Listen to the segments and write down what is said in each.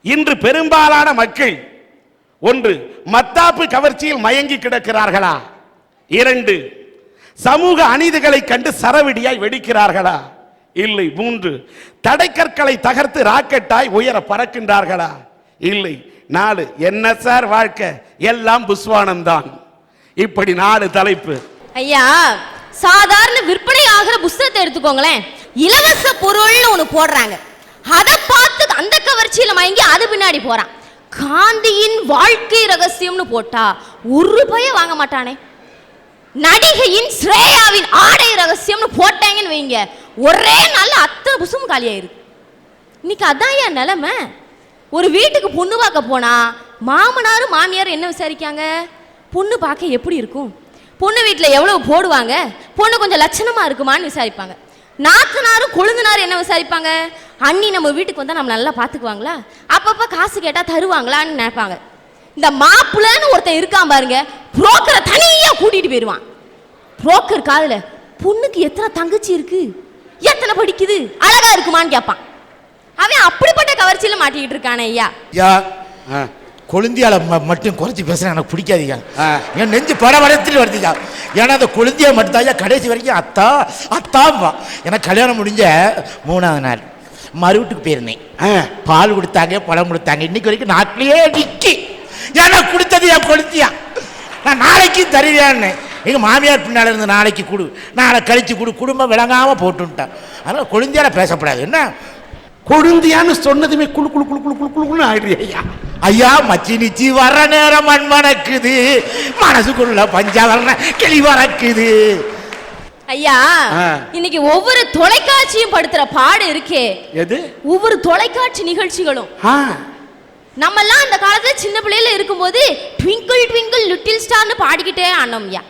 இன்று பெரும்பாலான மக்கள் ஒன்று மத்தாப்பு கவர்ச்சியில் மயங்கி கிடக்கிறார்களா, இரண்டு சமூக அநீதிகளை கண்டு சரவெடியாய் வெடிக்கிறார்களா, இல்லை மூன்று தடைக்கற்களை தகர்த்து ராக்கெட்டாய் உயர பறக்கின்றார்களா, இல்லை நாலு என்ன சார் வாழ்க்கை எல்லாம் புஸ்வானம்தான். இப்படி 4 தலைப்பு. ஐயா, சாதாரண விற்பனை ஆகிற புத்தகத்தை எடுத்துக்கோங்களேன். இலவச பொருள்னு ஒண்ணு போடுறாங்க, அதை பார்த்து அந்த கவர்ச்சியில மயங்கி அது பின்னாடி போறான். காந்தியின் வாழ்க்கை ரகசியம்னு போட்டா ₹1 வாங்க மாட்டானே. நடிகையின் ஸ்ரேயாவின் ஆடை ரகசியம்னு போட்டாங்கன்னு வைங்க, ஒரே நாள்ல அத்தனை புசும் காலியாயிருக்கு. இன்னைக்கு அதான் ஏன் நிலைமை. ஒரு வீட்டுக்கு பொண்ணு பார்க்க போனா மாமனார் மாமியார் என்ன விசாரிக்காங்க, பொண்ணு பார்க்க எப்படி இருக்கும், பொண்ணு வீட்டில் எவ்வளவு போடுவாங்க, பொண்ணு கொஞ்சம் லட்சணமா இருக்குமான்னு விசாரிப்பாங்க. நாத்தனாரும் கொழுந்தனாரும் என்ன விசாரிப்பாங்க, அண்ணி நம்ம வீட்டுக்கு வந்தால் நம்ம நல்லா பார்த்துக்குவாங்களா, அப்பப்போ காசு கேட்டால் தருவாங்களான்னு நினைப்பாங்க. இந்த மாப்பிள்ளைன்னு ஒருத்தன் இருக்கான் பாருங்க, புரோக்கரை தனியாக கூட்டிட்டு போயிடுவான். புரோக்கர் காதுல பொண்ணுக்கு எத்தனை தங்கச்சி இருக்கு, எத்தனை படிக்குது, அழகா இருக்குமான்னு கேட்பான். அவன் அப்படிப்பட்ட கவர்ச்சியில மாட்டிக்கிட்டு இருக்கானே. ஐயா கொழுந்தியால மட்டும் குறைச்சி பேசுறேன், எனக்கு பிடிக்காதீங்க. என் நெஞ்சு படபடத்துட்டு வருதுங்க. ஏன்னா அந்த கொழுந்தியா மட்டும் தான் கடைசி வரைக்கும் அத்தா அத்தாம்பா. எனக்கு கல்யாணம் முடிஞ்ச 3ஆவது நாள் மறு வீட்டுக்கு போயிருந்தேன். பால் கொடுத்தாங்க, பழம் கொடுத்தாங்க. இன்னைக்கு வரைக்கும் நாட்டிலேயே நிக்கி ஏன்னா கொடுத்தது என் கொழுந்தியா. நான் நாளைக்கு தருவேன்னு எங்க மாமியார் பின்னால இருந்து நாளைக்கு கொடு, நாளை கழிச்சு கொடு, குடும்பம் விளங்காம போட்டுட்டான். அதனால கொழுந்தியால பேசப்படாது. என்ன கொழுந்தியான்னு சொன்னதுமே குழு குழு குழு குழு குழு குழுன்னு ஆயிடுது. ஐயா ஐயா மச்சி நிச்சி வர நேரம் மண் மணக்குது, மனசுக்குள்ள பஞ்சாவரண கிளி வரக்குது. ஐயா இன்னைக்கு ஒவ்வொரு தொலைக்காட்சியும் படுத்துற பாடு இருக்கே, எது ஒவ்வொரு தொலைக்காட்சி நிகழ்ச்சிகளும். நம்ம எல்லாம் அந்த காலத்துல சின்ன பிள்ளையில இருக்கும்போது ட்விங்கிள் ட்விங்கிள் லிட்டில் ஸ்டார்னு பாடிக்கிட்டே ஆனோம்யா,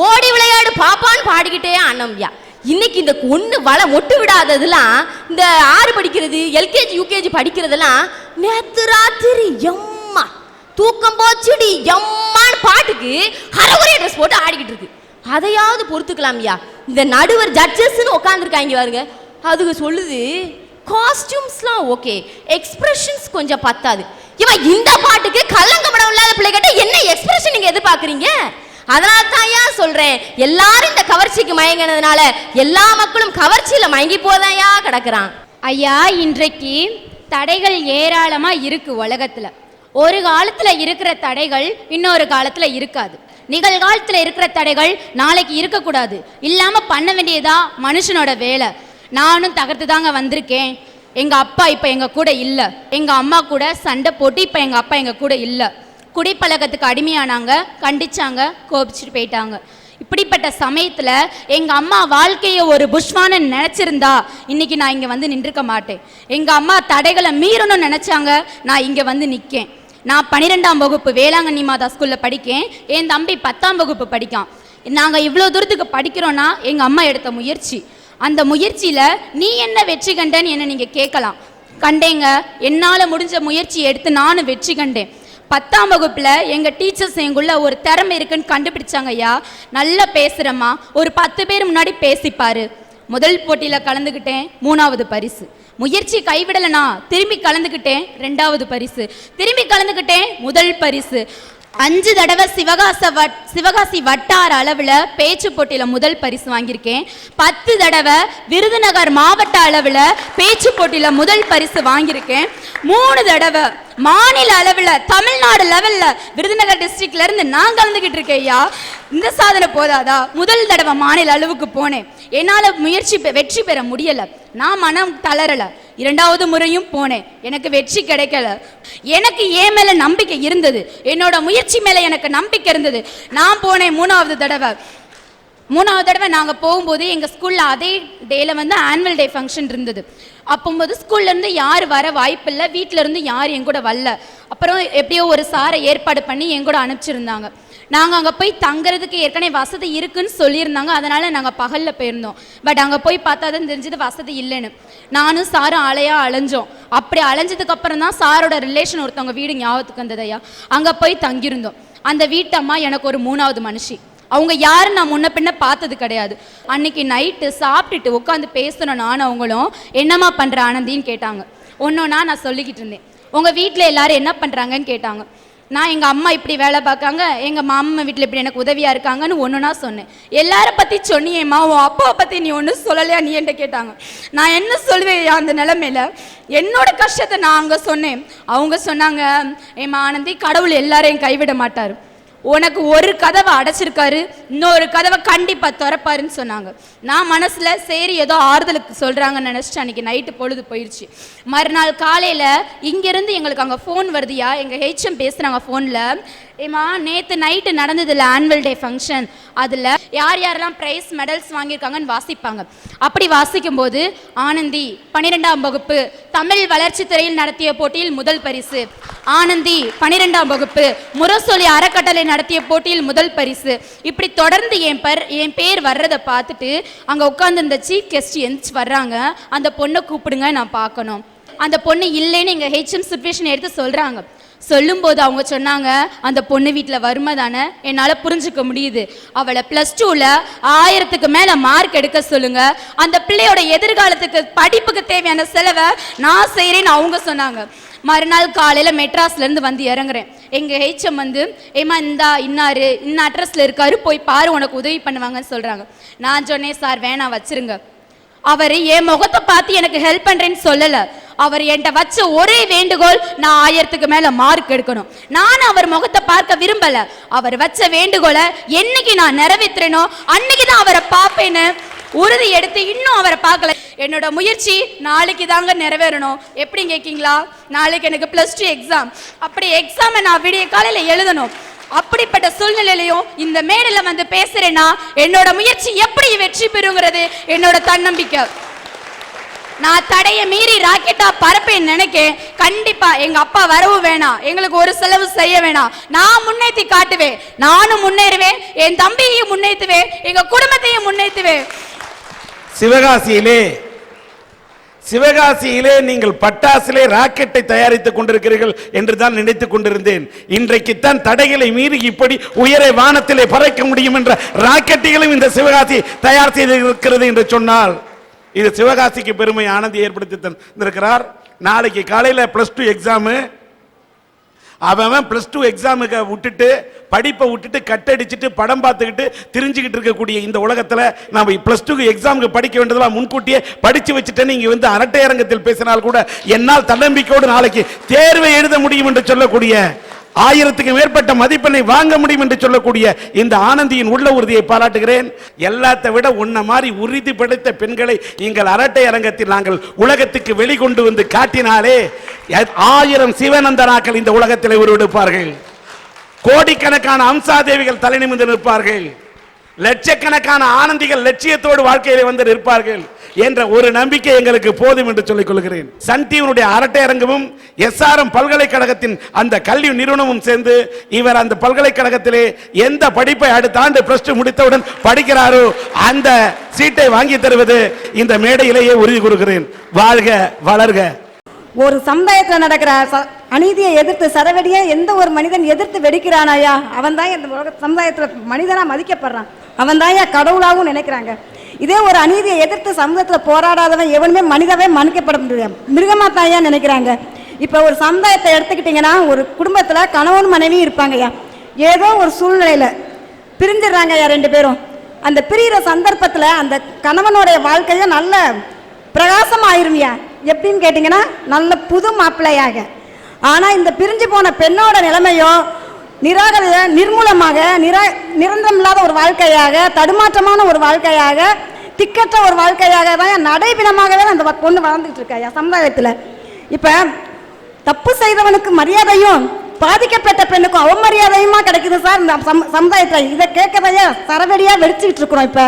ஓடி விளையாடு பாப்பான்னு பாடிக்கிட்டே ஆனோம்யா. இன்னைக்கு இந்த ஒண்ணு மொட்டு விடாததெல்லாம், இந்த 6 படிக்கிறது, எல்கேஜி யூகேஜி படிக்கிறதெல்லாம் நேத்து ராத்திரி எம்மா தூக்கம் போச்சுடி எம்மான்னு பாட்டுக்கு ஹரகுறை ட்ரெஸ் போட்டு ஆடிக்கிட்டு இருக்கு. அதையாவது பொறுத்துக்கலாம்யா. இந்த நடுவர் ஜட்ஜஸ்ன்னு உட்காந்துருக்காங்க பாருங்க, அதுக்கு சொல்லுது காஸ்டியூம்ஸ்லாம் ஓகே, எக்ஸ்பிரஷன்ஸ் கொஞ்சம் பத்தாது. இவன் இந்த பாட்டுக்கு கல்லங்கமடம் இல்லாத பிள்ளைகிட்ட என்ன எக்ஸ்பிரஷன் நீங்க எதிர்பார்க்குறீங்க? அதனால தான் ஏன் சொல்றேன், எல்லாரும் இந்த கவர்ச்சிக்கு மயங்கினதுனால எல்லா மக்களும் கவர்ச்சியில மயங்கி போதையா கிடக்குறான். ஐயா இன்றைக்கு தடைகள் ஏராளமா இருக்கு உலகத்துல. ஒரு காலத்துல இருக்கிற தடைகள் இன்னொரு காலத்துல இருக்காது. நிகழ்காலத்துல இருக்கிற தடைகள் நாளைக்கு இருக்கக்கூடாது, இல்லாம பண்ண வேண்டியதா மனுஷனோட வேலை. நானும் தகர்த்து தாங்க வந்திருக்கேன். எங்க அப்பா இப்ப எங்க கூட இல்ல, எங்க அம்மா கூட சண்டை போட்டு இப்ப எங்க அப்பா எங்க கூட இல்ல. குடிப்பழக்கத்துக்கு அடிமையானாங்க, கண்டிச்சாங்க, கோபிச்சுட்டு போயிட்டாங்க. இப்படிப்பட்ட சமயத்துல எங்க அம்மா வாழ்க்கையை ஒரு புஷ்வான நினைச்சிருந்தா இன்னைக்கு நான் இங்க வந்து நின்றுக்க மாட்டேன். எங்க அம்மா தடைகளை மீறணும்னு நினைச்சாங்க, நான் இங்க வந்து நிற்கேன். நான் 12ஆம் வகுப்பு வேளாங்கண்ணி மாதா ஸ்கூல்ல படிக்கேன், என் தம்பி 10ஆம் வகுப்பு படிக்கான். நாங்க இவ்வளோ தூரத்துக்கு படிக்கிறோன்னா எங்க அம்மா எடுத்த முயற்சி. அந்த முயற்சியில நீ என்ன வெற்றி கண்டேன்னு என்ன நீங்க கேட்கலாம். கண்டேங்க, என்னால முடிஞ்ச முயற்சி எடுத்து நானும் வெற்றி கண்டேன். 10ஆம் வகுப்புல எங்க டீச்சர்ஸ் எங்குள்ள ஒரு திறமை இருக்குன்னு கண்டுபிடிச்சாங்க. ஐயா நல்லா பேசுறம்மா, ஒரு 10 பேர் முன்னாடி பேசிப்பாரு. முதல் போட்டியில கலந்துக்கிட்டேன், 3ஆவது பரிசு. முயற்சி கைவிடலனா திரும்பி கலந்துக்கிட்டேன், 2ஆவது பரிசு. திரும்பி கலந்துக்கிட்டேன், முதல் பரிசு. 5 தடவை சிவகாசி வட்டார அளவில் பேச்சு போட்டியில முதல் பரிசு வாங்கியிருக்கேன். 10 தடவை விருதுநகர் மாவட்ட அளவில் பேச்சு போட்டியில முதல் பரிசு வாங்கியிருக்கேன். 3 தடவை மாநில அளவில் தமிழ்நாடு லெவல்ல விருதுநகர் டிஸ்ட்ரிக்ட்ல இருந்து நான் கலந்துகிட்டு இருக்கேன். ஐயா இந்த சாதனை போதாதா, முதல் தடவை மாநில அளவுக்கு போனேன். என்னால வெற்றி பெற முடியல, நான் மனம் தளரல. 2ஆவது முறையும் போனேன், எனக்கு வெற்றி கிடைக்கல. எனக்கு என் மேல நம்பிக்கை இருந்தது, என்னோட முயற்சி மேல எனக்கு நம்பிக்கை இருந்தது. நான் போனேன் 3ஆவது தடவை நாங்கள் போகும்போது எங்கள் ஸ்கூலில் அதே டேல வந்து ஆனுவல் டே ஃபங்க்ஷன் இருந்தது. அப்போது ஸ்கூல்லேருந்து யார் வர வாய்ப்பு இல்லை, வீட்டிலேருந்து யார் என் கூட வரல. அப்புறம் எப்படியோ ஒரு சாரை ஏற்பாடு பண்ணி என் கூட அனுப்பிச்சிருந்தாங்க. நாங்கள் அங்கே போய் தங்குறதுக்கு ஏற்கனவே வசதி இருக்குன்னு சொல்லியிருந்தாங்க, அதனால் நாங்கள் பகலில் போயிருந்தோம். பட் அங்கே போய் பார்த்தா தான் தெரிஞ்சது வசதி இல்லைன்னு. நானும் சாரும் அலைஞ்சோம். அப்படி அலைஞ்சதுக்கப்புறம் தான் சாரோட ரிலேஷன் ஒருத்தவங்க வீடு ஞாபகத்துக்கு வந்தது. ஐயா அங்கே போய் தங்கியிருந்தோம். அந்த வீட்டம்மா எனக்கு ஒரு 3ஆவது மனுஷி. அவங்க யாரும் நான் முன்ன பின்ன பார்த்தது கிடையாது. அன்னைக்கு நைட்டு சாப்பிட்டுட்டு உட்காந்து பேசணும் நானும் அவங்களும். என்னம்மா பண்ணுற ஆனந்தின்னு கேட்டாங்க. ஒன்றொன்னா நான் சொல்லிக்கிட்டு இருந்தேன். உங்க வீட்டில் எல்லாரும் என்ன பண்றாங்கன்னு கேட்டாங்க. நான் எங்கள் அம்மா இப்படி வேலை பார்க்காங்க, எங்கள் மாமா வீட்டில் இப்படி எனக்கு உதவியாக இருக்காங்கன்னு ஒன்றுனா சொன்னேன். எல்லாரும் பற்றி சொன்னியேம்மா, உன் அப்பாவை பற்றி நீ ஒன்றும் சொல்லலையா நீ என்கிட்ட கேட்டாங்க. நான் என்ன சொல்வேன் அந்த நிலைமையில? என்னோட கஷ்டத்தை நான் அங்கே சொன்னேன். அவங்க சொன்னாங்க, ஏம்மா ஆனந்தி, கடவுள் எல்லாரையும் கைவிட மாட்டார், உனக்கு ஒரு கதவை அடைச்சிருக்காரு, இன்னொரு கதவை கண்டிப்பா திறப்பாருன்னு சொன்னாங்க. நான் மனசுல சரி ஏதோ ஆறுதலுக்கு சொல்றாங்கன்னு நினைச்சிட்டு அன்னைக்கு நைட்டு பொழுது போயிடுச்சு. மறுநாள் காலையில இங்கிருந்து எங்களுக்கு அங்கே ஃபோன் வருதியா, எங்க ஹெச்எம் பேசுறாங்க ஃபோன்ல, ஏமா நேற்று நைட்டு நடந்ததில்ல ஆனுவல் டே ஃபங்க்ஷன், அதில் யார் யாரெல்லாம் ப்ரைஸ் மெடல்ஸ் வாங்கியிருக்காங்கன்னு வாசிப்பாங்க. அப்படி வாசிக்கும் போது ஆனந்தி 12ஆம் வகுப்பு தமிழ் வளர்ச்சி துறையில் நடத்திய போட்டியில் முதல் பரிசு, ஆனந்தி 12ஆம் வகுப்பு முரசொலி அறக்கட்டளை நடத்திய போட்டியில் முதல் பரிசு, இப்படி தொடர்ந்து என் பேர் வர்றதை பார்த்துட்டு அங்கே உட்காந்து இந்த சீஃப் கெஸ்ட் எந்திரிச்சு வர்றாங்க. அந்த பொண்ணை கூப்பிடுங்க, நான் பார்க்கணும். அந்த பொண்ணு இல்லைன்னு எங்கள் ஹெச்எம் சுச்சுவேஷன் எடுத்து சொல்கிறாங்க. சொல்லும்போது அவங்க சொன்னாங்க, அந்த பொண்ணு வீட்டில் வறுமை தானே, என்னால் புரிஞ்சுக்க முடியுது, அவளை +2ல் 1000க்கு மேலே மார்க் எடுக்க சொல்லுங்க, அந்த பிள்ளையோட எதிர்காலத்துக்கு படிப்புக்கு தேவையான செலவை நான் செய்கிறேன்னு அவங்க சொன்னாங்க. மறுநாள் காலையில் மெட்ராஸ்லேருந்து வந்து இறங்குறேன். எங்கள் ஹெச்எம் வந்து, ஏமா இன்னாரு இன்ன அட்ரஸில் இருக்காரு, போய் பாரு, உனக்கு உதவி பண்ணுவாங்கன்னு சொல்கிறாங்க. நான் சொன்னேன், சார் வேணாம் வச்சிருங்க. அவர் என் முகத்தை பார்த்து எனக்கு ஹெல்ப் பண்ணுறேன்னு சொல்லலை. அவர் என்கிட்ட வச்ச ஒரே வேண்டுகோள், நான் 1000க்கு மேலே மார்க் எடுக்கணும். நானும் அவர் முகத்தை பார்க்க விரும்பலை. அவர் வச்ச வேண்டுகோளை என்னைக்கு நான் நிறைவேற்றுறேனோ அன்னைக்கு தான் அவரை பார்ப்பேன்னு உறுதி எடுத்து இன்னும் அவரை பார்க்கல. என்னோட முயற்சி நாளைக்கு தாங்க நிறைவேறணும். எப்படி கேட்கீங்களா? நாளைக்கு எனக்கு +2 எக்ஸாம். அப்படி எக்ஸாமை நான் விடிய காலையில் எழுதணும். அப்படிப்பட்ட சூழ்நிலையிலையும் இந்த மேடையில் வந்து பேசுறேன்னா என்னோட முயற்சி எப்படி வெற்றி பெறுங்கிறது என்னோட தன்னம்பிக்கை. நான் தடைய மீறி ராக்கெட்டா பறப்பேன்னு நினைக்கேன். கண்டிப்பா எங்க அப்பா வரவும் வேணாம், எங்களுக்கு ஒரு செலவு செய்ய வேணாம், நான் முன்னேற்றி காட்டுவேன், நானும் முன்னேறுவேன், என் தம்பியையும் முன்னேற்றுவேன், எங்க குடும்பத்தையும் முன்னேற்றுவேன். சிவகாசியிலே நீங்கள் பட்டாசிலே ராக்கெட்டை தயாரித்துக் கொண்டிருக்கிறீர்கள் என்று தான் நினைத்துக் கொண்டிருந்தேன். இன்றைக்குத்தான் தடைகளை மீறி இப்படி உயர வானத்திலே பறக்க முடியும் என்ற ராக்கெட்டுகளும் இந்த சிவகாசி தயார் செய்திருக்கிறது என்று சொன்னால் இது சிவகாசிக்கு பெருமை ஆனந்தி ஏற்படுத்தி தந்திருக்கிறார். நாளைக்கு காலையில் +2 எக்ஸாமு. அவன் +2 எக்ஸாமுக்கு விட்டுட்டு படிப்பை விட்டுட்டு கட்டடிச்சுட்டு படம் பார்த்துக்கிட்டு திரிஞ்சுக்கிட்டு இருக்கக்கூடிய இந்த உலகத்தில் நாம் +2 எக்ஸாமுக்கு படிக்க வேண்டியதெல்லாம் முன்கூட்டியே படித்து வச்சுட்டேன்னு இங்கே வந்து அரட்டை அரங்கத்தில் பேசினால் கூட என்னால் தன்னம்பிக்கையோடு நாளைக்கு தேர்வை எழுத முடியும் என்று சொல்லக்கூடிய 1000க்கு மேற்பட்ட மதிப்பெண்ணை வாங்க முடியும் என்று சொல்லக்கூடிய இந்த ஆனந்தியின் உள்ள உறுதியை பாராட்டுகிறேன். எல்லாத்தை விட உன்ன மாதிரி உறுதி படைத்த பெண்களை எங்கள் அரட்டை அரங்கத்தில் நாங்கள் உலகத்துக்கு வெளிக்கொண்டு வந்து காட்டினாலே 1000 சிவனந்தனாக்கள் இந்த உலகத்தில் உருவெடுப்பார்கள். கோடிக்கணக்கான அம்சாதேவிகள் தலை நிமிர்ந்து நிற்பார்கள். லட்சக்கணக்கான ஆனந்திகள் லட்சியத்தோடு வாழ்க்கையிலே வந்து நிற்பார்கள் என்ற ஒரு நம்பிக்கை எங்களுக்கு போதும் என்று சொல்லிக் கொள்கிறேன். சன் டிவியினுடைய அரட்டை அரங்கமும் SRM பல்கலைக்கழகத்தின் அந்த கல்வி நிறுவனமும் சேர்ந்து இவர் அந்த பல்கலைக்கழகத்திலே எந்த படிப்பை அடுத்த ஆண்டு +2 முடித்தவுடன் படிக்கிறாரோ அந்த சீட்டை வாங்கி தருவது இந்த மேடையிலேயே உறுதி கூறுகிறேன். வாழ்க வளர்க. ஒரு சமுதாயத்தில் நடக்கிற அநீதியை எதிர்த்து சரவெடியை எந்த ஒரு மனிதன் எதிர்த்து வெடிக்கிறானாயா, அவன் தான் இந்த உலக சமுதாயத்தில் மனிதனாக மதிக்கப்படுறான், அவன் தான் கடவுளாகவும் நினைக்கிறாங்க. இதே ஒரு அநீதியை எதிர்த்து சமுதாயத்தில் போராடாதவன் எவனுமே மனிதவே மன்னிக்கப்பட முடியாது, மிருகமாக தாயா நினைக்கிறாங்க. இப்போ ஒரு சமுதாயத்தை எடுத்துக்கிட்டிங்கன்னா ஒரு குடும்பத்தில் கணவன் மனைவி இருப்பாங்கய்யா, ஏதோ ஒரு சூழ்நிலையில் பிரிஞ்சிடுறாங்க ஐயா 2 பேரும். அந்த பிரிகிற சந்தர்ப்பத்தில் அந்த கணவனுடைய வாழ்க்கையை நல்ல பிரகாசமாயிரும்யா. எப்படின்னு கேட்டிங்கன்னா நல்ல புது மாப்பிள்ளையாக. ஆனால் இந்த பிரிஞ்சு போன பெண்ணோட நிலைமையோ நிர்மூலமாக நிரந்தரம் இல்லாத ஒரு வாழ்க்கையாக, தடுமாற்றமான ஒரு வாழ்க்கையாக, திக்கற்ற ஒரு வாழ்க்கையாக தான் நடைபிணமாகவே அந்த பொண்ணு வளர்ந்துட்டு இருக்காயா சமுதாயத்தில். இப்போ தப்பு செய்தவனுக்கு மரியாதையும் பாதிக்கப்பட்ட பெண்ணுக்கும் அவமரியாதையுமா கிடைக்குது சார் இந்த சமுதாயத்தில். இதை கேட்கறதையா சரவெடியாக வெடிச்சுக்கிட்டு இருக்கிறோம். இப்போ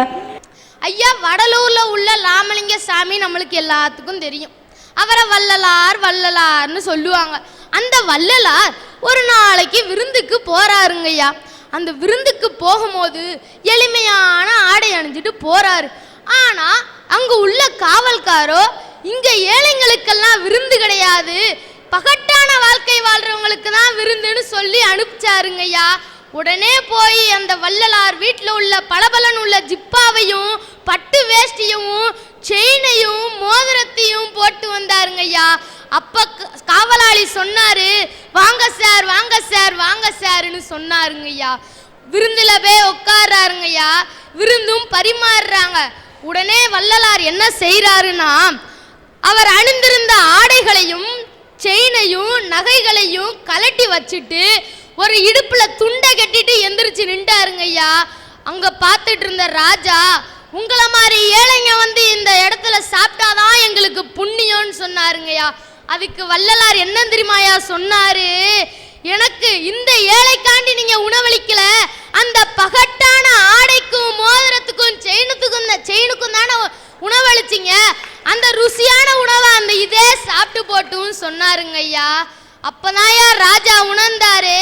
ஐயா வடலூர்ல உள்ள ராமலிங்க சாமி நம்மளுக்கு எல்லாத்துக்கும் தெரியும். அவரை வள்ளலார்னு சொல்லுவாங்க. அந்த வள்ளலார் ஒரு நாளைக்கு விருந்துக்கு போறாருங்கய்யா. அந்த விருந்துக்கு போகும்போது எளிமையான ஆடை அணிஞ்சிட்டு போறாரு. ஆனா அங்க உள்ள காவல்காரோ இங்க ஏழைங்களுக்கெல்லாம் விருந்து கிடையாது, பகட்டான வாழ்க்கை வாழ்றவங்களுக்கு தான் விருந்துன்னு சொல்லி அனுப்பிச்சாருங்கய்யா. உடனே போய் அந்த வள்ளலார் வீட்டில் உள்ள பளபளன்னு உள்ள ஜிப்பாவையும் பட்டு வேஷ்டியும் செயினையும் மோதிரத்தையும் போட்டு வந்தாருங்கய்யா. அப்ப காவலாளி சொன்னாரு, வாங்க சார் வாங்க சார் வாங்க சார்னு சொன்னாருங்க ஐயா. விருந்துல போய் உட்கார்றாருங்க ஐயா. விருந்தும் பரிமாறுறாங்க. உடனே வள்ளலார் என்ன செய்யறாருன்னா, அவர் அணிந்திருந்த ஆடைகளையும் செயினையும் நகைகளையும் கலட்டி வச்சுட்டு ஒரு இடுப்புல துண்டை கட்டிட்டு எந்திரிச்சு நின்றாருங்க ஐயா. அங்க பார்த்துட்டு இருந்த ராஜா, உங்களை மாதிரி ஏழைங்க வந்து இந்த இடத்துல சாப்பிட்டாதான் எங்களுக்கு புண்ணியம்னு சொன்னாருங்கய்யா. அதுக்கு வள்ளலார் என்ன தெரியுமாயா சொன்னாரு, எனக்கு இந்த ஏழைக்காண்டி நீங்க உணவளிக்கல, அந்த பகட்டான ஆடைக்கும் மோதிரத்துக்கும் செயினுக்கும் தானே உணவளிச்சிங்க, அந்த ருசியான உணவை அந்த இதே சாப்பிட்டு போட்டும் சொன்னாருங்க ஐயா. அப்பதாயா ராஜா உணர்ந்தாரு,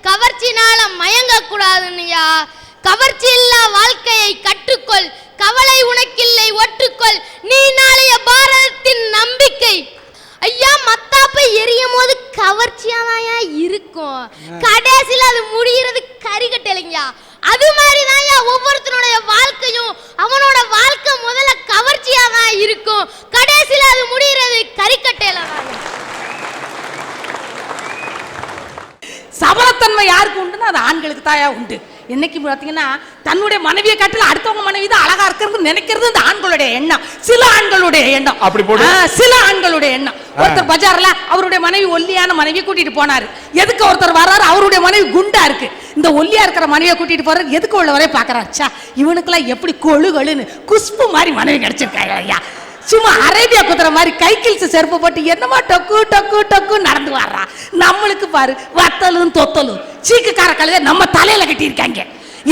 கவர்ச்சினால மயங்க கூடாதுன்னுயா. கவர்ச்சி இல்லா வாழ்க்கையை கற்றுக்கொள், கவலை உனக்கில்லை ஒற்றுக்கொள், நீ நாளைய பாரதத்தின் நம்பிக்கை. ஐயா, மத்தாப்பை எரியும் போது கவர்ச்சியாதாயா இருக்கும், கடைசியில் அது முடிகிறது கரிகட்டலைங்கயா. அது மாதிரி தான்யா ஒவ்வொருத்தனுடைய வாழ்க்கையும், அவனோட வாழ்க்கை முதல்ல கவர்ச்சியாதான் இருக்கும், கடைசியில் அது முடிகிறது கரிக்கட்டையில. சபலத்தன்மை யாருக்கு உண்டுன்னா அது ஆண்களுக்கு தாயா உண்டு. இன்னைக்கு பார்த்தீங்கன்னா தன்னுடைய மனைவியை காட்டில அடுத்தவங்க மனைவி தான் அழகா இருக்கிறது நினைக்கிறது இந்த ஆண்களுடைய எண்ணம். சில ஆண்களுடைய எண்ணம் அப்படி போடு. சில ஆண்களுடைய எண்ணம். ஒருத்தர் பஜார்ல அவருடைய மனைவி ஒல்லியான மனைவியை கூட்டிட்டு போனாரு. எதுக்கு ஒருத்தர் வர்றாரு, அவருடைய மனைவி குண்டா இருக்கு. இந்த ஒல்லியா இருக்கிற மனைவியை கூட்டிட்டு போறாரு. எதுக்கு உள்ள வரைய பாக்குறாரு, இவனுக்கெல்லாம் எப்படி கொழுகொழுன்னு குஷ்பு மாதிரி மனைவி கிடைச்சிருக்காங்க ஐயா. சும்மா அரேபியா குதிரை மாதிரி கைக்கில்ஸ் செருப்பு போட்டு என்னமா டொக்கு டொக்கு டொக்கு நடந்து வர்றா. நம்மளுக்கு பாரு வத்தலும் தொத்தலும் சீக்குக்கார கழுதை நம்ம தலையில கட்டி இருக்காங்க.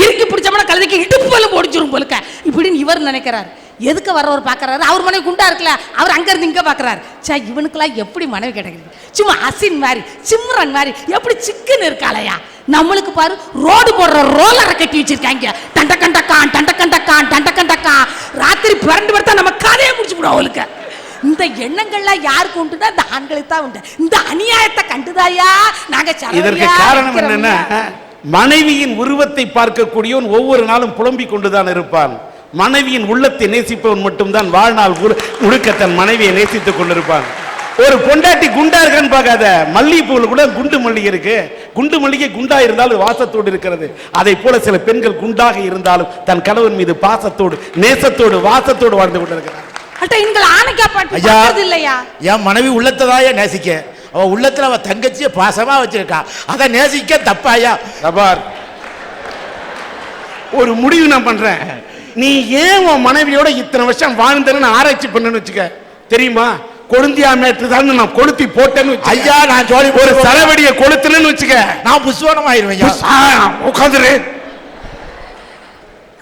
இறுக்கி பிடிச்சோம்னா கழுதைக்கு இடுப்பு போல முடிச்சிரும் போலுக்க இப்படின்னு இவர் நினைக்கிறாரு. எதுக்கு வர்றவர் பாக்குறாரு, அவர் மனைவி குண்டா இருக்குல்ல, அவர் அங்க இருந்து இங்க பாக்குறாரு. இவனுக்கெல்லாம் எப்படி மனைவி கிடைக்குது, சும்மா அசின் மாதிரி சிம்ரன் மாதிரி எப்படி சிக்கன் இருக்காளையா. நம்மளுக்கு பாரு ரோடு போடுற ரோலரை கட்டி வச்சிருக்காங்க. டண்டக்கண்டக்கான் டண்டக்கண்டக்கான் டண்டக்கண்டக்கான் ராத்திரி பிறண்டு படுத்தா நம்ம கதையை முடிச்சுவிடும் அவளுக்கு. இந்த எண்ணங்கள்லாம் யாருக்கு உண்டுன்னா இந்த ஆண்களுக்கு தான் உண்டு. இந்த அநியாயத்தை கண்டுதாயா நாங்க. இதற்கு காரணம் என்னன்னா, மனைவியின் உருவத்தை பார்க்கக்கூடியவன் ஒவ்வொரு நாளும் புலம்பிக் கொண்டுதான் இருப்பான். மனைவியின் உள்ளத்தை நேசிப்பவன் மட்டும்தான் வாழ்நாள் முழுக்க தன் மனைவியை நேசித்துக் கொண்டிருப்பான். ஒரு பொண்டாட்டி குண்டா இருக்கான்னு பார்க்காத, மல்லிகைப்பூவில் கூட குண்டு மல்லிகை இருக்கு. குண்டு மல்லிகை குண்டா இருந்தாலும் வாசத்தோடு இருக்கிறது. அதை போல சில பெண்கள் குண்டாக இருந்தாலும் தன் கணவன் மீது பாசத்தோடு நேசத்தோடு வாசத்தோடு வாழ்ந்து கொண்டிருக்கிறார். என் மனைவி உள்ளத்ததாய நேசிக்க, அவ உள்ளத்துல அவ தங்கச்சிய பாசமா வச்சிருக்கா, அதை நேசிக்க தப்பாயா? ஒரு முடிவு நான் பண்றேன், நீ ஏன் உன் மனைவியோட இத்தனை வருஷம் வாழ்ந்தேன்னு ஆராய்ச்சி பண்ணு வச்சுக்க. தெரியுமா, கொழுந்தியா மேட்டு தான் நான் கொளுத்தி போட்டேன்னு ஐயா. நான் ஜோலி ஒரு சரவடியை கொளுத்துன்னு வச்சுக்க, நான் புஷ்வானம் ஆயிருவேன். உட்காந்துரு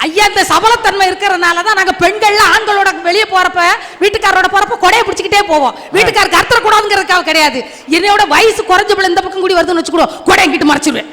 ஐயா. இந்த சபலத்தன்மை இருக்கிறதுனாலதான் நாங்க பெண்கள் ஆண்களோட வெளியே போறப்ப வீட்டுக்காரோட போறப்ப கொடையை பிடிச்சிக்கிட்டே போவோம். வீட்டுக்காரருக்கு அர்த்தம் கூடாதுங்கிறதுக்காக கிடையாது. என்னையோட வயசு குறைஞ்ச பிள்ளை இந்த பக்கம் கூடி வருதுன்னு வச்சுக்கூட கொடை எங்கிட்டு மறைச்சிடுவேன்,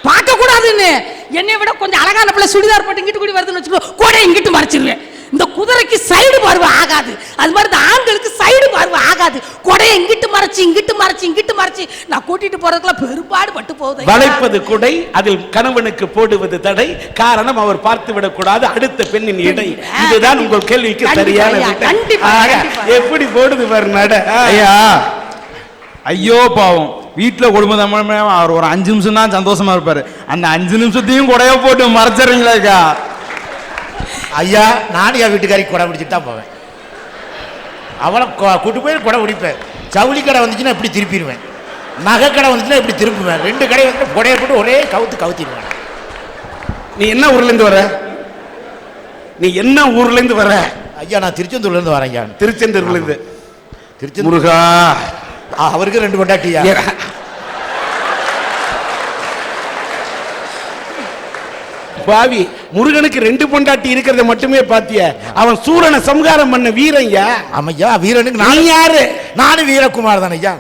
பார்க்க கூடாதுன்னு. என்னை விட கொஞ்சம் அழகான பிள்ளை சுடிதார் போட்டு இங்கிட்டு கூடி வருதுன்னு வச்சுக்கோ, கொடை இங்கிட்டு மறைச்சிடுவேன். இந்த குதிரைக்கு சைடு பார்வை ஆகாது, அது மாதிரி இந்த ஆண்களுக்கு சைடு பார்வை ஆகாது. கொடையை இங்கிட்டு மறைச்சு இங்கிட்டு மறைச்சு இங்கிட்டு மறைச்சு நான் கூட்டிட்டு போறதுக்குள்ள பெரும்பாடு பட்டு போகுது. வளைப்பது கொடை, அதில் கணவனுக்கு போடுவது தடை. காரணம் அவர் பார்த்து விடக்கூடாது அடுத்த பெண்ணின் இடை. இதுதான் உங்கள் கேள்விக்கு சரியான எப்படி போடுது பாரு நட. ஐயா, ஐயோ பாவம், வீட்டில் குடும்பம் அவர் ஒரு 5 நிமிஷம் தான் சந்தோஷமா இருப்பாரு. அந்த 5 நிமிஷத்தையும் கொடைய போட்டு மறைச்சிடுறீங்களா ஐயா? நானும் என் வீட்டுக்காரி கொடை பிடிச்சிட்டு தான் போவேன். அவளை கூட்டு போய் கொடை பிடிப்பேன். ஜவுளி கடை வந்துச்சுன்னா இப்படி திருப்பிடுவேன், நகை கடை வந்துச்சுன்னா இப்படி திருப்புவேன். 2 கடை வந்து கொடையை போட்டு ஒரே கவுத்திடுவேன். நீ என்ன ஊர்ல இருந்து வர? நீ என்ன ஊர்ல இருந்து வர? ஐயா, நான் திருச்செந்தூர்ல இருந்து வரேன் ஐயா. திருச்செந்தூர்ல இருந்து. திருச்செந்தூர் முருகா, அவருக்கு 2 பொண்டாட்டியா? பாவி, முருகனுக்கு 2 பொண்டாட்டி இருக்கிறத மட்டுமே பாத்திய. அவன் சூரனை சம்ஹாரம் பண்ண வீரன்யா. ஆமையா, வீரனுக்கு நான் யாரு? நானும் வீரகுமார் தானே ஐயா.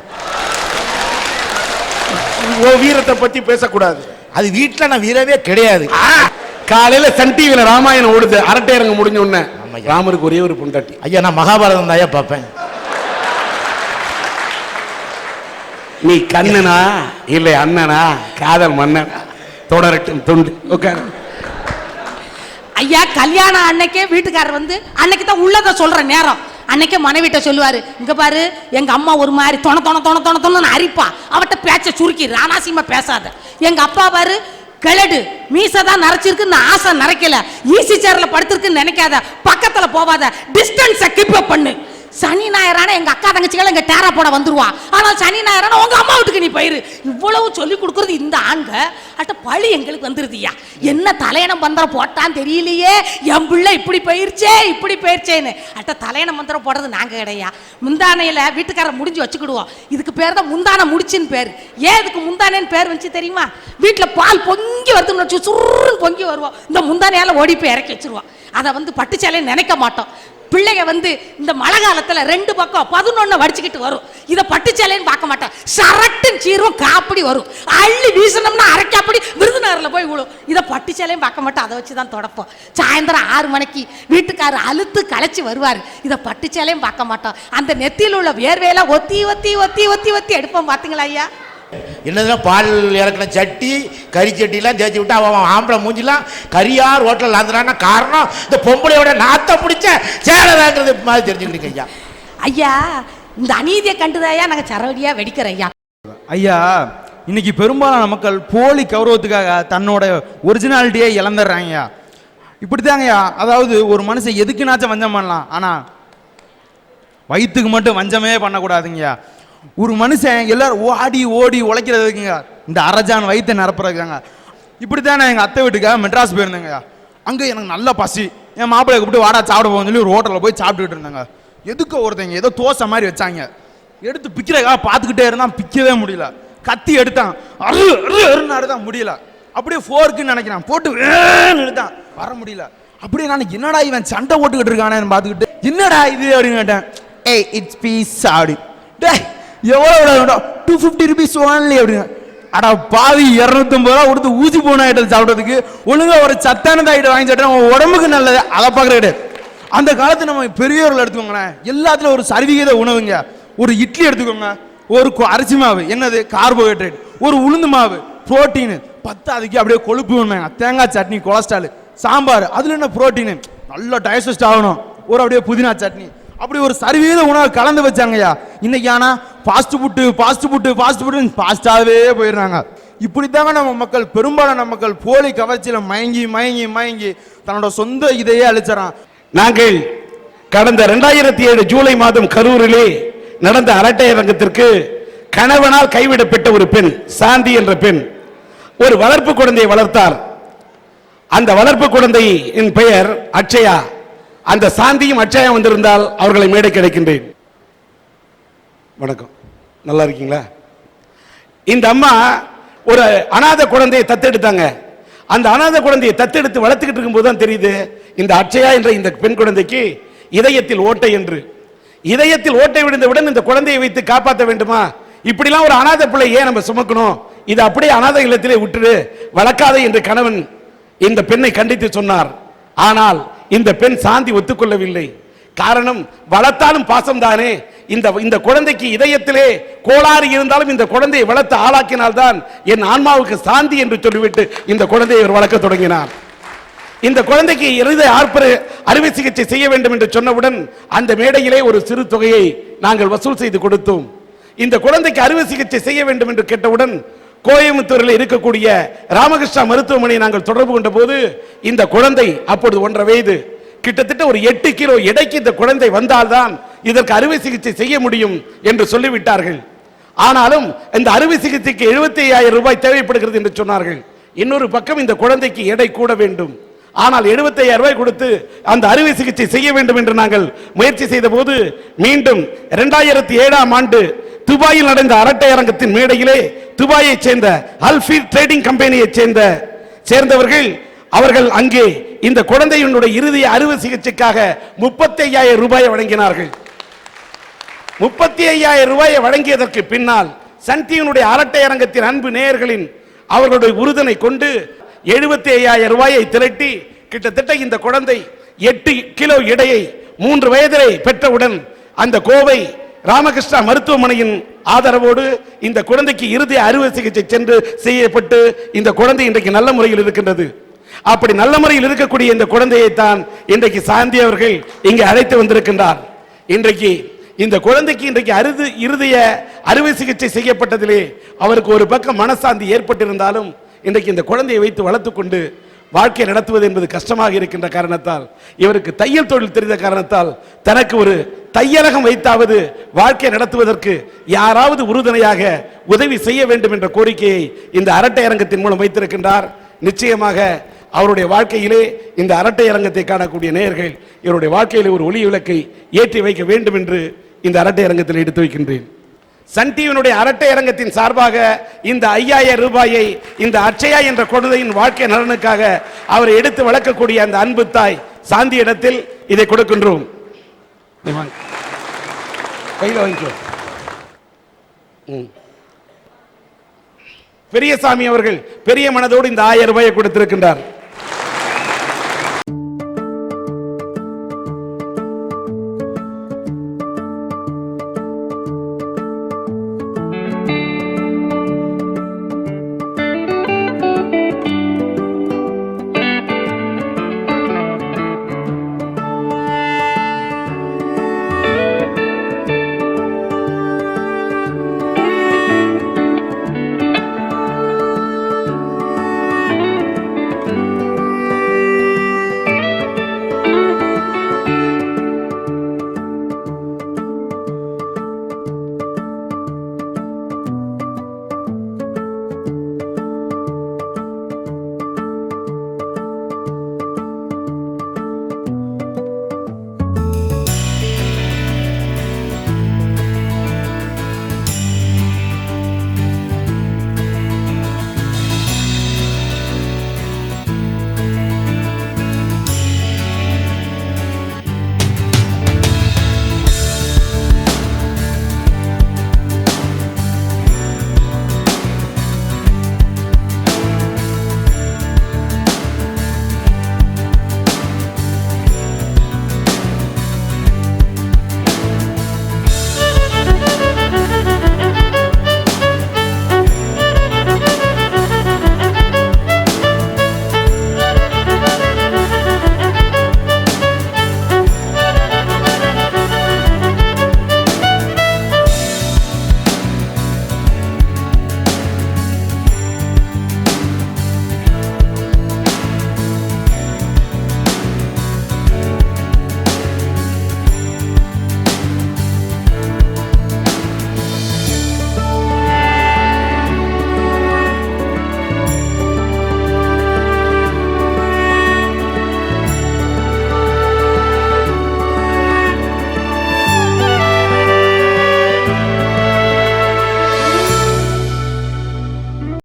ஓ வீரத்தை பத்தி பேசக்கூடாது. அது வீட்டுல நான் வீரவே கிடையாது. காலையில சன் டிவில ராமாயணம் ஓடுது, அரட்டை இறங்க முடிஞ்ச உடனே ராமருக்கு ஒரே ஒரு பொண்டாட்டி. ஐயா, நான் மகாபாரதம் தான் ஐயா பார்ப்பேன். நீ கண்ணனா இல்லை அண்ணனா, காதல் மன்னனா, தொடரட்டும் தொண்டு. உட்கார ஐயா. கல்யாணம் அன்னைக்கே வீட்டுக்காரர் வந்து அன்னைக்கு தான் உள்ளதை சொல்ற நேரம். அன்னைக்கே மனைவிட்ட சொல்லுவாரு, இங்க பாரு எங்க அம்மா ஒரு மாதிரி தொண தொண தொண தொண தொணன்னு அரிப்பா, அவட்ட பேச்ச சுருக்கி ராணாசியமா பேசாத. எங்க அப்பா பாரு கிழடு, மீசதான் நரைச்சிருக்கு, ஆசை நரைக்கல, ஈசி சேர்ல படுத்திருக்குன்னு நினைக்காத, பக்கத்துல போவாத, டிஸ்டன்ஸை கீப் அப் பண்ணு. சனி ஞாயிறான எங்க அக்கா தங்கச்சிகள் எங்க டேரா போட வந்துருவா, ஆனால் சனி ஞாயிறான உங்க அம்மா வீட்டுக்கு நீ போயிரு. இவ்வளவு சொல்லி கொடுக்கறது இந்த ஆண்க அட்ட பழி எங்களுக்கு வந்துருதியா. என்ன தலையணம் மந்திரம் போட்டான்னு தெரியலையே, என் பிள்ளை இப்படி போயிருச்சேன்னு அட்ட தலையணம் மந்திரம் போடுறது நாங்க கிடையா. முந்தானையில வீட்டுக்காரர் முடிஞ்சு வச்சுக்கிடுவோம், இதுக்கு பேர் தான் முந்தானை முடிச்சுன்னு பேர். ஏன் இதுக்கு முந்தானேன்னு பேர் வந்துச்சு தெரியுமா? வீட்டுல பால் பொங்கி வருதுன்னு வச்சு சுருன்னு பொங்கி வருவோம், இந்த முந்தானையால ஓடி போய் இறக்கி வச்சிருவோம். அதை பட்டு சேலைன்னு நினைக்க மாட்டோம். பிள்ளைங்க இந்த மழை காலத்துல 2 பக்கம் 11 வடிச்சுக்கிட்டு வரும், இதை பட்டுச்சேலைன்னு பார்க்க மாட்டேன், சரட்டுன்னு சீரும் காப்படி வரும், அள்ளி வீசணும்னா அரைக்காப்படி விருதுநகர்ல போய் விழும், இதை பட்டுச்சேலையும் பார்க்க மாட்டோம், அதை வச்சுதான் தொடப்போம். சாயந்தரம் 6 மணிக்கு வீட்டுக்காரர் அழுத்து களைச்சி வருவார், இதை பட்டுச்சேலையும் பார்க்க மாட்டோம், அந்த நெத்தியில் உள்ள வேர்வையெல்லாம் ஒத்தி ஒத்தி ஒத்தி ஒத்தி ஒத்தி எடுப்போம். பாத்தீங்களா ஐயா? என்னதுன்னா பால் இறக்கின சட்டி கறி சட்டிலாம் தேய்ச்சி விட்டு அவன் ஆம்பளை மூஞ்சிலாம் கரியார் ஹோட்டல் ஆந்துறான்னா காரணம் இந்த பொம்பளையோட நாத்தம் பிடிச்ச சேலதாங்கிறது மாதிரி தெரிஞ்சுக்கிட்டு ஐயா. ஐயா இந்த அநீதியை கண்டுதாயா நாங்கள் சரவடியா வெடிக்கிற ஐயா. ஐயா இன்னைக்கு பெரும்பாலான மக்கள் போலி கௌரவத்துக்காக தன்னோட ஒரிஜினாலிட்டியை இழந்துடுறாங்கய்யா. இப்படித்தாங்கய்யா, அதாவது ஒரு மனுஷன் எதுக்குனாச்சும் வஞ்சம் பண்ணலாம், ஆனால் வயிற்றுக்கு மட்டும் வஞ்சமே பண்ணக்கூடாதுங்கய்யா. ஒரு மனுஷன் எல்லாரும் ஓடி ஓடி உழைக்கிறதுக்குங்க, இந்த அரஜான் வயிற்றை நிரப்புறதுக்காங்க. இப்படித்தான் நான் எங்கள் அத்தை வீட்டுக்காக மெட்ராஸ் போயிருந்தேங்கய்யா. அங்கே எனக்கு நல்ல பசி, என் மாப்பிள்ளை கூப்பிட்டு வாடா சாப்பிட போகணும்னு சொல்லி ஒரு ஹோட்டலில் போய் சாப்பிட்டுக்கிட்டு இருந்தாங்க. எதுக்கு ஒருத்தங்க ஏதோ தோசை மாதிரி வச்சாங்க, எடுத்து பிக்கிறதுக்காக பார்த்துக்கிட்டே இருந்தான், பிக்கவே முடியல. கத்தி எடுத்தான், அருதான் முடியல. அப்படியே ஃபோர்க்குன்னு நினைக்கிறான், போட்டு எடுத்தான், வர முடியல. அப்படியே நான் என்னடா இவன் சண்டை போட்டுக்கிட்டு இருக்கானேன்னு பார்த்துக்கிட்டு என்னடா இது அப்படின்னு கேட்டேன். ஏய் இட்ஸ் பீஸ் அப்படி. டே எவ்வளோ 250 rupees ஓன்லி அப்படின்னு. அடா பாவி 250 ரூபா கொடுத்து ஊசி போன ஐட்டம் சாப்பிட்றதுக்கு ஒழுங்கா ஒரு சத்தானது ஐட்டம் வாங்கி சாப்பிட்டா உடம்புக்கு நல்லது, அதை பார்க்குற கிடையாது. அந்த காலத்து நம்ம பெரியவர்கள் எடுத்துக்கோங்களேன், எல்லாத்துலையும் ஒரு சரிவிகித உணவுங்க. ஒரு இட்லி எடுத்துக்கோங்க, ஒரு அரிசி மாவு என்னது கார்போஹைட்ரேட், ஒரு உளுந்து மாவு புரோட்டீனு, 10 அதுக்கு அப்படியே கொழுப்பு வேணுங்க, தேங்காய் சட்னி கொலஸ்ட்ரால், சாம்பார் அதில் என்ன புரோட்டீனு, நல்ல டைஜஸ்ட் ஆகணும், ஒரு அப்படியே புதினா சட்னி, அப்படி ஒரு சரிவீத உணவை கலந்து வச்சாங்கய்யா. இன்னைக்கு ஆனா ஃபாஸ்ட் ஃபுட்டு ஃபாஸ்டாகவே போயிடுறாங்க. இப்படித்தாங்க நம்ம மக்கள், பெரும்பாலான மக்கள் போலி கவர்ச்சியில மயங்கி மயங்கி மயங்கி தன்னோட சொந்த இதையே அழிச்சறான். நாங்கள் கடந்த 2007 ஜூலை மாதம் கரூரிலே நடந்த அரட்டை அரங்கத்திற்கு கணவனால் கைவிடப்பட்ட ஒரு பெண், சாந்தி என்ற பெண், ஒரு வளர்ப்பு குழந்தையை வளர்த்தார். அந்த வளர்ப்பு குழந்தையின் பெயர் அட்சயா. அந்த சாந்தியும் அட்சயா வந்திருந்தால் அவர்களை மேடை கிடைக்கின்றேன். வணக்கம், நல்லா இருக்கீங்களா? இந்த அம்மா ஒரு அநாத குழந்தையை தத்தெடுத்தாங்க. அந்த அநாத குழந்தையை தத்தெடுத்து வளர்த்துக்கிட்டு இருக்கும்போது தான் தெரியுது இந்த அட்சயா என்ற இந்த பெண் குழந்தைக்கு இதயத்தில் ஓட்டை என்று. இதயத்தில் ஓட்டை விழுந்தவுடன் இந்த குழந்தையை வைத்து காப்பாற்ற வேண்டுமா? இப்படிலாம் ஒரு அநாத பிள்ளை ஏன் நம்ம சுமக்கணும்? இது அப்படியே அநாத இல்லத்திலே விட்டுரு, வளர்க்காதே என்று கணவன் இந்த பெண்ணை கண்டித்து சொன்னார். ஆனால் இந்த பெண் சாந்தி ஒத்துக்கொள்ளவில்லை. காரணம், வளர்த்தாலும் பாசம் தானே. இந்த குழந்தைக்கு இதயத்திலே கோளாறு இருந்தாலும் இந்த குழந்தையை வளர்த்து ஆளாக்கினால்தான் என் ஆன்மாவுக்கு சாந்தி என்று சொல்லிவிட்டு இந்த குழந்தையை வளர்க்க தொடங்கினார். இந்த குழந்தைக்கு இருதய அறுவை சிகிச்சை செய்ய வேண்டும் என்று சொன்னவுடன் அந்த மேடையிலே ஒரு சிறு தொகையை நாங்கள் வசூல் செய்து கொடுத்தோம். இந்த குழந்தைக்கு அறுவை சிகிச்சை செய்ய வேண்டும் என்று கேட்டவுடன் கோயம்புத்தூரில் இருக்கக்கூடிய ராமகிருஷ்ணா மருத்துவமனையை நாங்கள் தொடர்பு கொண்ட போது இந்த குழந்தை அப்பொழுது 1.5 வயது, கிட்டத்தட்ட ஒரு 8 கிலோ எடைக்கு இந்த குழந்தை வந்தால்தான் இதற்கு அறுவை சிகிச்சை செய்ய முடியும் என்று சொல்லிவிட்டார்கள். ஆனாலும் இந்த அறுவை சிகிச்சைக்கு 75,000 ரூபாய் தேவைப்படுகிறது என்று சொன்னார்கள். இன்னொரு பக்கம் இந்த குழந்தைக்கு எடை கூட வேண்டும். ஆனால் 75,000 ரூபாய் கொடுத்து அந்த அறுவை சிகிச்சை செய்ய வேண்டும் என்று நாங்கள் முயற்சி செய்த போது மீண்டும் 2007ஆம் ஆண்டு துபாயில் நடந்த அரட்டை அரங்கத்தின் மேடையிலே துபாயை சேர்ந்த அல்ஃபீல் ட்ரேடிங் கம்பெனியை சேர்ந்தவர்கள் அவர்கள் அங்கே இந்த குழந்தையினுடைய இறுதிய அறுவை சிகிச்சைக்காக 35,000 ரூபாயை வழங்கினார்கள். 35,000 ரூபாயை வழங்கியதற்கு பின்னால் சன் டிவியினுடைய அரட்டை அரங்கத்தின் அன்பு நேயர்களின் அவர்களுடைய உறுதுணை கொண்டு 75,000 ரூபாயை திரட்டி கிட்டத்தட்ட இந்த குழந்தை 8 கிலோ எடையை 3 வயதிலே பெற்றவுடன் அந்த கோவை ராமகிருஷ்ணா மருத்துவமனையின் ஆதரவோடு இந்த குழந்தைக்கு இறுதி அறுவை சிகிச்சை சென்று செய்யப்பட்டு இந்த குழந்தை இன்றைக்கு நல்ல முறையில் இருக்கின்றது. அப்படி நல்ல முறையில் இருக்கக்கூடிய இந்த குழந்தையை தான் இன்றைக்கு சாந்தி அவர்கள் இங்கே அழைத்து வந்திருக்கின்றார். இன்றைக்கு இந்த குழந்தைக்கு இன்றைக்கு இருதய அறுவை சிகிச்சை செய்யப்பட்டதிலே அவருக்கு ஒரு பக்கம் மனசாந்தி ஏற்பட்டிருந்தாலும் இன்றைக்கு இந்த குழந்தையை வைத்து வளர்த்துக்கொண்டு வாழ்க்கை நடத்துவது என்பது கஷ்டமாக இருக்கின்ற காரணத்தால், இவருக்கு தையல் தொழில் தெரிந்த காரணத்தால் தனக்கு ஒரு தையலகம் வைத்தாவது வாழ்க்கை நடத்துவதற்கு யாராவது உறுதுணையாக உதவி செய்ய வேண்டும் என்ற கோரிக்கையை இந்த அரட்டை அரங்கத்தின் மூலம் வைத்திருக்கின்றார். நிச்சயமாக அவருடைய வாழ்க்கையிலே இந்த அரட்டை அரங்கத்தை காணக்கூடிய நேயர்கள் இவருடைய வாழ்க்கையிலே ஒரு ஒளி விளக்கை ஏற்றி வைக்க வேண்டும் என்று இந்த அரட்டை அரங்கத்தில் எடுத்து வைக்கின்றேன். சன் டிவியினுடைய அரட்டை அரங்கத்தின் சார்பாக இந்த 5000 ரூபாயை இந்த அட்சயா என்ற குழந்தையின் வாழ்க்கை நலனுக்காக அவரை எடுத்து வளர்க்கக்கூடிய அந்த அன்பு தாய் சாந்தி இடத்தில் இதை கொடுக்கின்றோம். கையில் வாங்கிக்கோ. பெரியசாமி அவர்கள் பெரிய மனதோடு இந்த 1000 ரூபாயை கொடுத்திருக்கின்றார்.